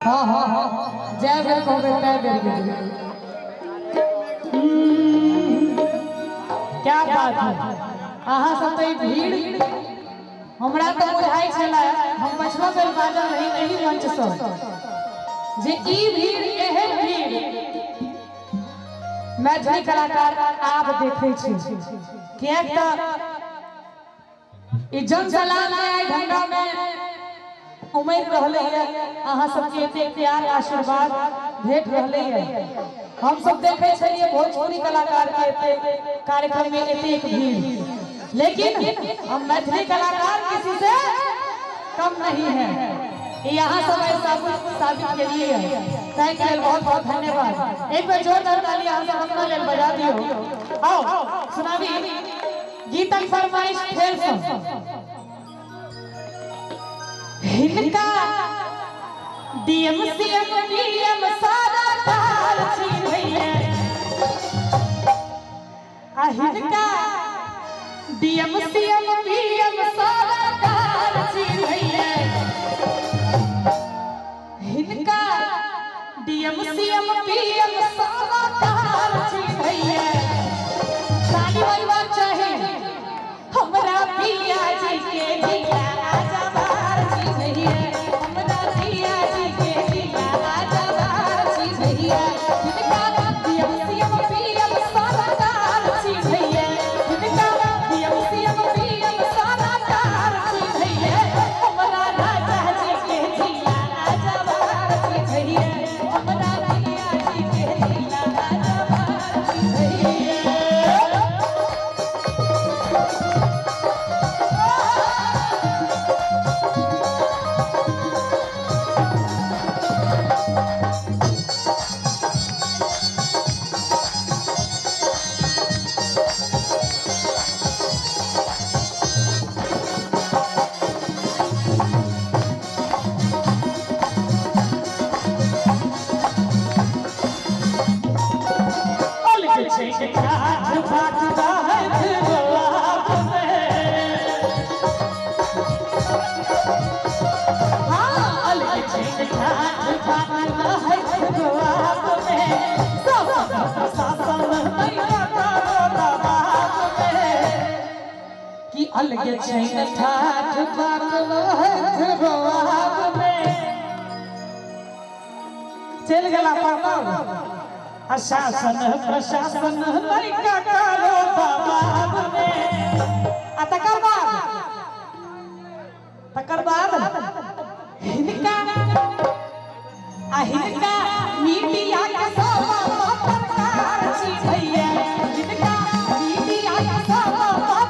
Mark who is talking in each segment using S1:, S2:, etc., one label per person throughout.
S1: हाँ हाँ हाँ जय बेर को बेटा बेर क्या बात है अहाँ सब तो भीड़ हमरा तो बुझाई छला हम पछवा बेर बाजल नहीं मंच सब जे ई भीड़ एहन भीड़ मैथिली कलाकार आप देखे छी किया त ई जन सलाम में आई ढंगा में उम्मीद रहले है अहाँ सबके एते प्यार आशीर्वाद भेट रहले है हम सब देखे छलिए भोजपुरी कलाकार के एते कार्यक्रम में एते एक भीड़ लेकिन हम मैथिली कलाकार किसी से कम नहीं है यहाँ सब साबित के लिए है थैंक यू बहुत बहुत धन्यवाद एक बार जोरदार ताली यहाँ से हम ले बजा दियो आओ सुनावी गीतन फरमाइश फेर सुन हिनका डीएम सीएम पीएम सारा काल छी भैया आ हिनका डीएम सीएम पीएम सारा काल छी भैया हिनका डीएम सीएम पीएम सारा काल छी भैया साली वाला चाहे हमरा पिया जी के दिया आजा बाहर जी भैया हमरा पिया जी के दिया आजा बाहर जी भैया हिनका डीएम सीएम पीएम सारा काल छी भैया हिनका डीएम सीएम पीएम सारा काल छी भैया हमरा राजा जी के दिया आजा बाहर जी भैया हमरा पिया जी के दिया आजा बाहर जी भैया अलगे छैन ठाठ पागल है रोआब में चल गला पापा अशासन प्रशासन लड़का कारो बाबाब में आ तकर बाद हिनका मीडिया के सब पत्रकार छी भैया हिनका मीडिया के सब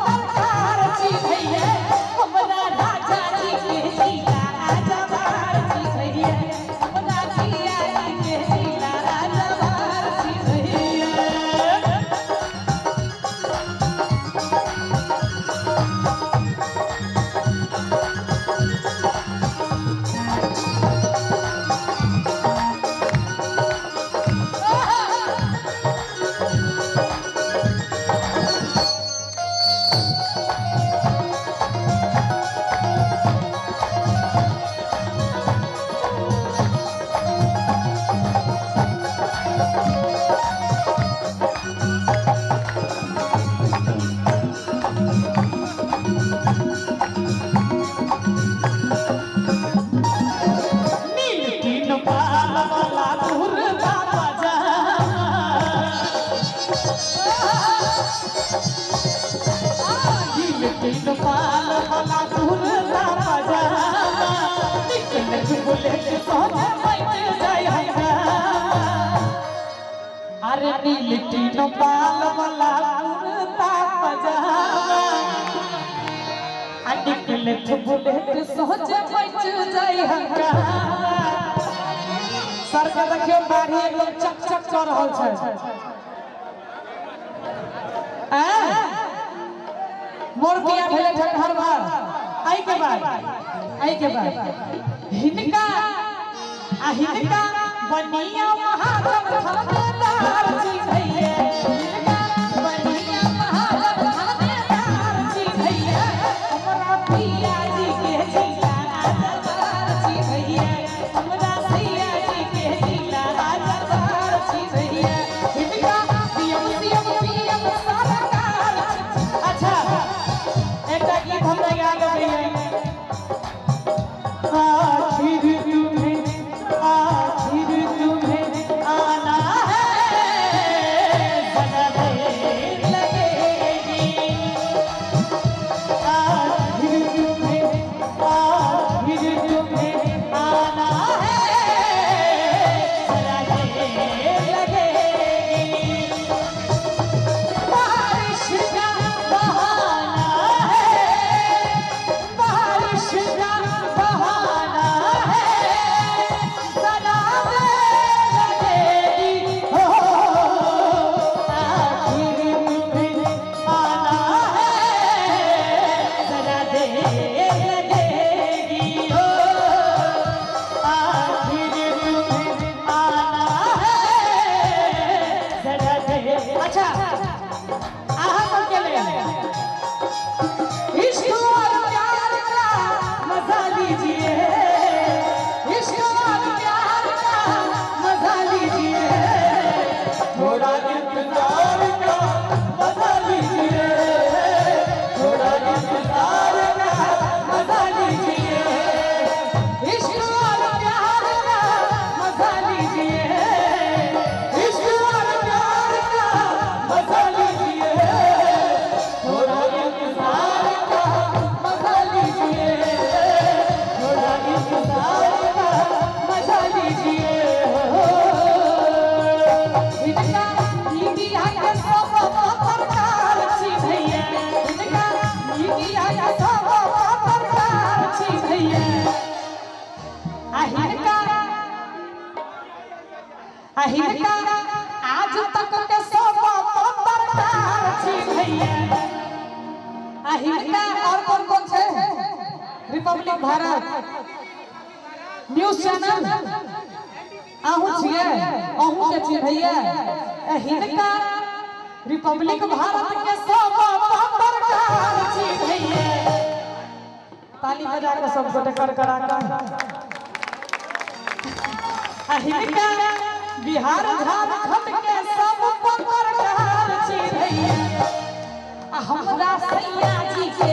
S1: पत्रकार छी भैया हमरा राजा जी के दिया आजा बाहर छी भैया हमरा पिया जी के दिया आजा बाहर छी भैया अरे नीलटी नोपाल वाला कुर्ता पजामा आ निकले बुलेट सोच बच जाई हंगा सर के देखियो बाढ़ी एकदम चक चक कर रहल छै मोर पिया भेले ठहर भर आई के बाद हिनका बनिया महाजन थानेदार जी भैया हिनका बनिया महाजन थानेदार जी भैया हमरा पिया जी के दिया आजा बाहर जी भैया हमरा पिया
S2: थोड़ा इंतजार का मजा लीजिए, थोड़ा इंतजार का मजा लीजिए,
S1: इश्क और प्यार का मजा लीजिए,
S2: इश्क और प्यार का मजा लीजिए, थोड़ा इंतजार का मजा लीजिए, थोड़ा इंतजार का मजा लीजिए।
S1: इनका इंडिया के सब पत्रकार छी भैया, इनका इंडिया के सब पत्रकार छी भैया, हिनका आज तक के सब पत्रकार छी भैया, हिनका और कौन छे रिपब्लिक भारत न्यूज चैनल आहू छिए, आहू के छी भैया, हिनका रिपब्लिक भारत के सब पत्रकार छी भैया, ताली बजा के सब गोटे कर करा हिनका बिहार झारखंड के सब पत्रकार छी भैया, हमरा सैया जी के